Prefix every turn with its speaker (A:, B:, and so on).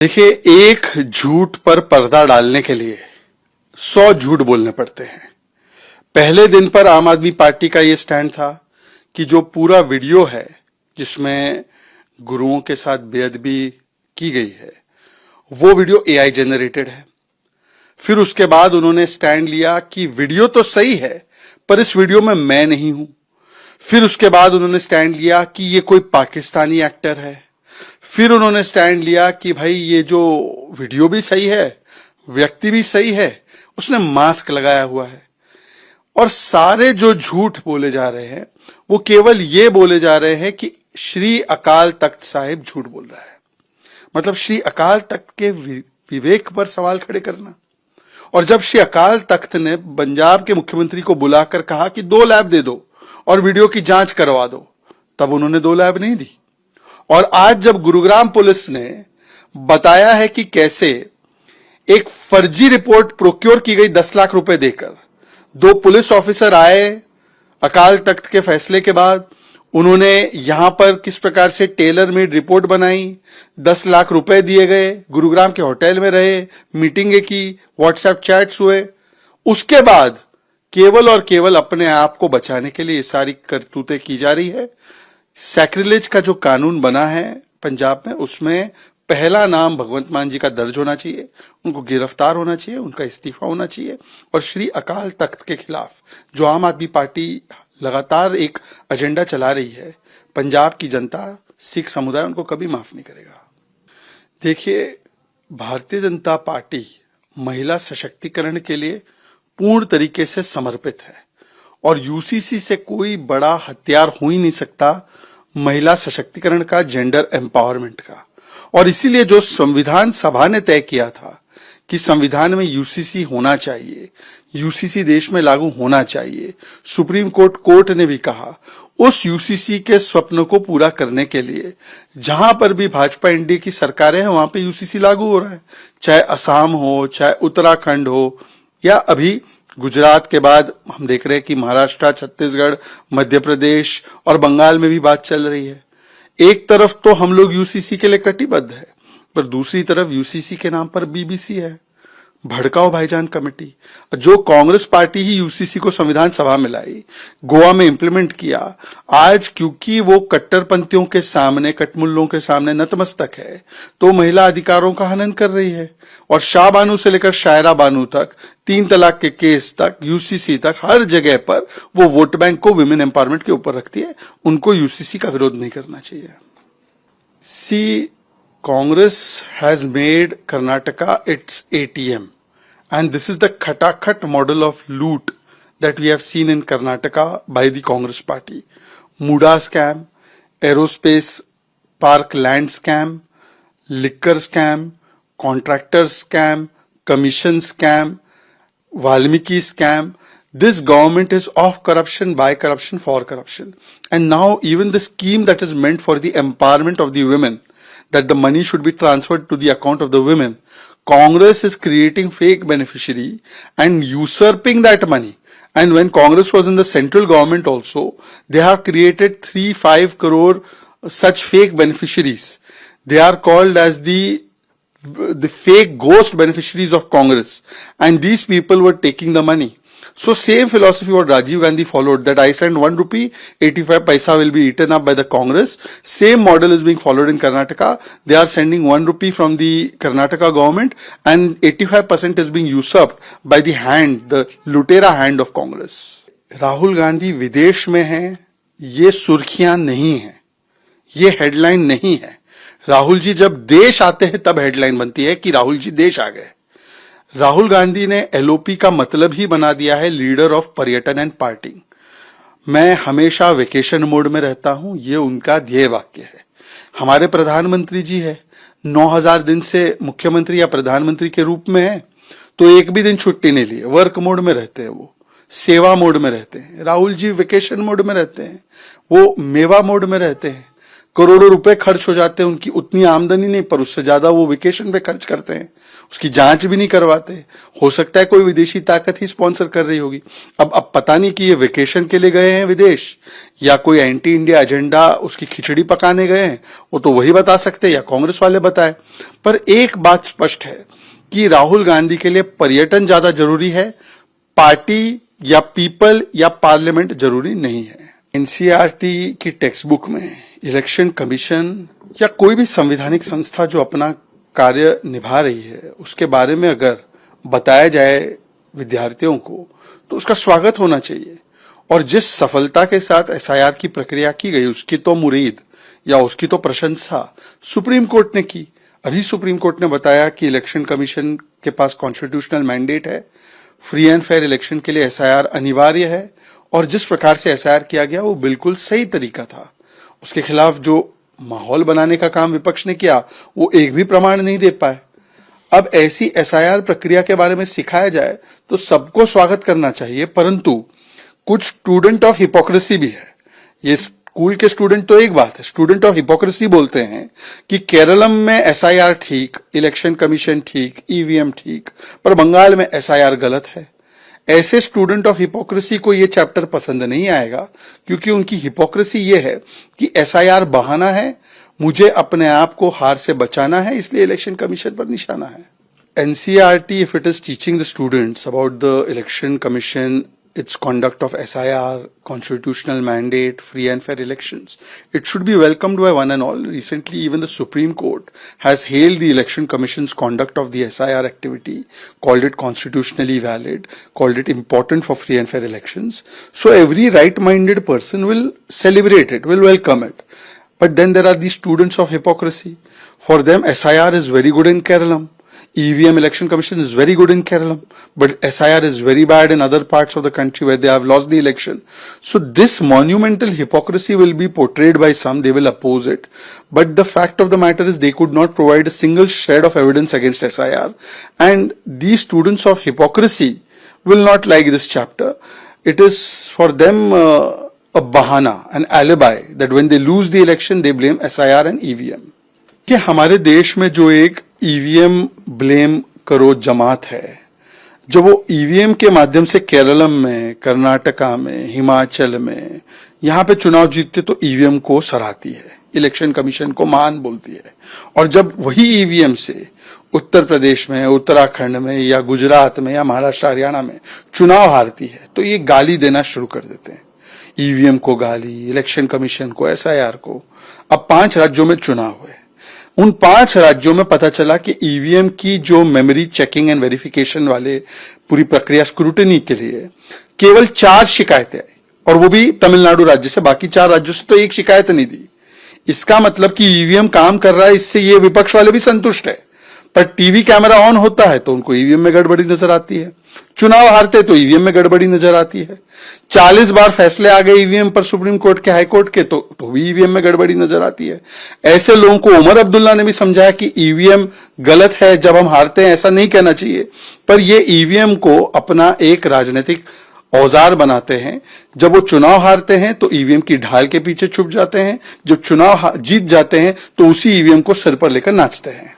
A: देखिए, एक झूठ पर पर्दा डालने के लिए 100 झूठ बोलने पड़ते हैं। पहले दिन पर आम आदमी पार्टी का यह स्टैंड था कि जो पूरा वीडियो है जिसमें गुरुओं के साथ बेअदबी की गई है वो वीडियो एआई जनरेटेड है। फिर उसके बाद उन्होंने स्टैंड लिया कि वीडियो तो सही है पर इस वीडियो में मैं नहीं हूं। फिर उसके बाद उन्होंने स्टैंड लिया कि ये कोई पाकिस्तानी एक्टर है। फिर उन्होंने स्टैंड लिया कि भाई ये जो वीडियो भी सही है, व्यक्ति भी सही है, उसने मास्क लगाया हुआ है। और सारे जो झूठ बोले जा रहे हैं वो केवल ये बोले जा रहे हैं कि श्री अकाल तख्त साहिब झूठ बोल रहा है। मतलब श्री अकाल तख्त के विवेक पर सवाल खड़े करना। और जब श्री अकाल तख्त ने पंजाब के मुख्यमंत्री को बुलाकर कहा कि 2 लैब दे दो और वीडियो की जांच करवा दो, तब उन्होंने 2 लैब नहीं दी। और आज जब गुरुग्राम पुलिस ने बताया है कि कैसे एक फर्जी रिपोर्ट प्रोक्योर की गई 10 लाख रुपए देकर, 2 पुलिस ऑफिसर आए अकाल तख्त के फैसले के बाद, उन्होंने यहां पर किस प्रकार से टेलर मेड रिपोर्ट बनाई, 10 लाख रुपए दिए गए, गुरुग्राम के होटल में रहे, मीटिंगें की, व्हाट्सएप चैट्स हुए, उसके बाद केवल और केवल अपने आप को बचाने के लिए ये सारी करतूतें की जा रही है। सैक्रिलेज का जो कानून बना है पंजाब में, उसमें पहला नाम भगवंत मान जी का दर्ज होना चाहिए, उनको गिरफ्तार होना चाहिए, उनका इस्तीफा होना चाहिए। और श्री अकाल तख्त के खिलाफ जो आम आदमी पार्टी लगातार एक एजेंडा चला रही है, पंजाब की जनता, सिख समुदाय उनको कभी माफ नहीं करेगा। देखिए, भारतीय जनता पार्टी महिला सशक्तिकरण के लिए पूर्ण तरीके से समर्पित है और यूसीसी से कोई बड़ा हथियार हो ही नहीं सकता महिला सशक्तिकरण का, जेंडर एम्पावरमेंट का। और इसीलिए जो संविधान सभा ने तय किया था कि संविधान में यूसीसी होना चाहिए, यूसीसी देश में लागू होना चाहिए, सुप्रीम कोर्ट ने भी कहा, उस यूसीसी के स्वप्न को पूरा करने के लिए जहां पर भी भाजपा एनडीए की सरकारें हैं वहां पे यूसीसी लागू हो रहा है। चाहे असम हो, चाहे उत्तराखंड हो, या अभी गुजरात के बाद हम देख रहे हैं कि महाराष्ट्र, छत्तीसगढ़, मध्य प्रदेश और बंगाल में भी बात चल रही है। एक तरफ तो हम लोग यूसीसी के लिए कटिबद्ध है, पर दूसरी तरफ यूसीसी के नाम पर बीबीसी है, भड़काओ भाईजान कमेटी। जो कांग्रेस पार्टी ही यूसीसी को संविधान सभा में लाई, गोवा में इंप्लीमेंट किया, आज क्योंकि वो कट्टरपंथियों के सामने, कटमुल्लों के सामने नतमस्तक है, तो महिला अधिकारों का हनन कर रही है। और शाह बानू से लेकर शायरा बानू तक, 3 तलाक के केस तक, यूसीसी तक, हर जगह पर वो वोट बैंक को विमेन एम्पावरमेंट के ऊपर रखती है। उनको यूसीसी का विरोध नहीं करना चाहिए। Congress has made Karnataka its ATM, and this is the khatakhat model of loot that we have seen in Karnataka by the Congress party. Muda scam, aerospace park land scam, liquor scam, contractor scam, commission scam, Valmiki scam. This government is of corruption, by corruption, for corruption. And now even the scheme that is meant for the empowerment of the women, that the money should be transferred to the account of the women, Congress is creating fake beneficiary and usurping that money. And when Congress was in the central government also, they have created 3-5 crore such fake beneficiaries. They are called as the fake ghost beneficiaries of Congress, and these people were taking the money. So same philosophy what Rajiv Gandhi followed, that I send 1 rupee, 85 paisa will be eaten up by the Congress. Same model is being followed in Karnataka. They are sending 1 rupee from the Karnataka government and 85% is being usurped by the hand, the lutera hand of Congress. Rahul Gandhi विदेश में हैं, ये सुर्खियां नहीं है, ये headline नहीं है। राहुल जी जब देश आते हैं तब हेडलाइन बनती है कि राहुल जी देश आ गए। राहुल गांधी ने एलओपी का मतलब ही बना दिया है लीडर ऑफ पर्यटन एंड पार्टी। मैं हमेशा वेकेशन मोड में रहता हूं, ये उनका ध्येय वाक्य है। हमारे प्रधानमंत्री जी है, 9000 दिन से मुख्यमंत्री या प्रधानमंत्री के रूप में है, तो एक भी दिन छुट्टी नहीं ली, वर्क मोड में रहते हैं, वो सेवा मोड में रहते हैं। राहुल जी वेकेशन मोड में रहते हैं, वो मेवा मोड में रहते हैं। करोड़ों रुपए खर्च हो जाते हैं, उनकी उतनी आमदनी नहीं, पर उससे ज्यादा वो वेकेशन पे खर्च करते हैं, उसकी जांच भी नहीं करवाते। हो सकता है कोई विदेशी ताकत ही स्पॉन्सर कर रही होगी। अब पता नहीं कि ये वेकेशन के लिए गए हैं विदेश या कोई एंटी इंडिया एजेंडा उसकी खिचड़ी पकाने गए हैं, वो तो वही बता सकते हैं या कांग्रेस वाले बताए। पर एक बात स्पष्ट है कि राहुल गांधी के लिए पर्यटन ज्यादा जरूरी है, पार्टी या पीपल या पार्लियामेंट जरूरी नहीं है। एनसीईआरटी की टेक्स्ट बुक में इलेक्शन कमीशन या कोई भी संवैधानिक संस्था जो अपना कार्य निभा रही है उसके बारे में अगर बताया जाए विद्यार्थियों को तो उसका स्वागत होना चाहिए। और जिस सफलता के साथ एसआईआर की प्रक्रिया की गई उसकी तो मुरीद या उसकी तो प्रशंसा सुप्रीम कोर्ट ने की। अभी सुप्रीम कोर्ट ने बताया कि इलेक्शन कमीशन के पास कॉन्स्टिट्यूशनल मैंडेट है, फ्री एंड फेयर इलेक्शन के लिए एसआईआर अनिवार्य है और जिस प्रकार से एसआईआर किया गया वो बिल्कुल सही तरीका था। उसके खिलाफ जो माहौल बनाने का काम विपक्ष ने किया वो एक भी प्रमाण नहीं दे पाए। अब ऐसी एसआईआर प्रक्रिया के बारे में सिखाया जाए तो सबको स्वागत करना चाहिए, परंतु कुछ स्टूडेंट ऑफ हिपोक्रेसी भी है। ये स्कूल के स्टूडेंट तो एक बात है, स्टूडेंट ऑफ हिपोक्रेसी बोलते हैं कि केरलम में एसआईआर ठीक, इलेक्शन कमीशन ठीक, ईवीएम ठीक, पर बंगाल में एसआईआर गलत है। ऐसे स्टूडेंट ऑफ हिपोक्रेसी को ये चैप्टर पसंद नहीं आएगा क्योंकि उनकी हिपोक्रेसी ये है कि एसआईआर बहाना है, मुझे अपने आप को हार से बचाना है, इसलिए इलेक्शन कमीशन पर निशाना है। NCERT if it is teaching the students about the election commission, its conduct of SIR, constitutional mandate, free and fair elections, it should be welcomed by one and all. Recently, even the Supreme Court has hailed the Election Commission's conduct of the SIR activity, called it constitutionally valid, called it important for free and fair elections. So every right-minded person will celebrate it, will welcome it. But then there are these students of hypocrisy. For them, SIR is very good in Kerala. EVM election commission is very good in Kerala, but SIR is very bad in other parts of the country where they have lost the election. So this monumental hypocrisy will be portrayed by some, they will oppose it. But the fact of the matter is they could not provide a single shred of evidence against SIR. And these students of hypocrisy will not like this chapter. It is for them a bahana, an alibi, that when they lose the election, they blame SIR and EVM. कि हमारे देश में जो एक EVM blame करो जमात है, जब वो ईवीएम के माध्यम से केरलम में, कर्नाटका में, हिमाचल में यहाँ पे चुनाव जीतते तो ईवीएम को सराहती है, इलेक्शन कमीशन को महान बोलती है, और जब वही ईवीएम से उत्तर प्रदेश में, उत्तराखंड में या गुजरात में या महाराष्ट्र हरियाणा में चुनाव हारती है तो ये गाली देना शुरू कर देते हैं। ईवीएम को गाली, इलेक्शन कमीशन को, एसआईआर को। अब 5 राज्यों में चुनाव हुए, उन 5 राज्यों में पता चला कि ईवीएम की जो मेमोरी चेकिंग एंड वेरिफिकेशन वाले पूरी प्रक्रिया स्क्रूटिनी के लिए केवल 4 शिकायतें आई, और वो भी तमिलनाडु राज्य से, बाकी 4 राज्यों से तो एक शिकायत नहीं दी। इसका मतलब कि ईवीएम काम कर रहा है, इससे ये विपक्ष वाले भी संतुष्ट है। पर टीवी कैमरा ऑन होता है तो उनको ईवीएम में गड़बड़ी नजर आती है, चुनाव हारते तो ईवीएम में गड़बड़ी नजर आती है। 40 बार फैसले आ गए ईवीएम पर सुप्रीम कोर्ट के, हाई कोर्ट के, तो भी ईवीएम में गड़बड़ी नजर आती है। ऐसे लोगों को उमर अब्दुल्ला ने भी समझाया कि ईवीएम गलत है, जब हम हारते हैं ऐसा नहीं कहना चाहिए, पर ये ईवीएम को अपना एक राजनीतिक औजार बनाते हैं। जब वो चुनाव हारते हैं तो ईवीएम की ढाल के पीछे छुप जाते हैं, जब चुनाव जीत जाते हैं तो उसी ईवीएम को सिर पर लेकर नाचते हैं।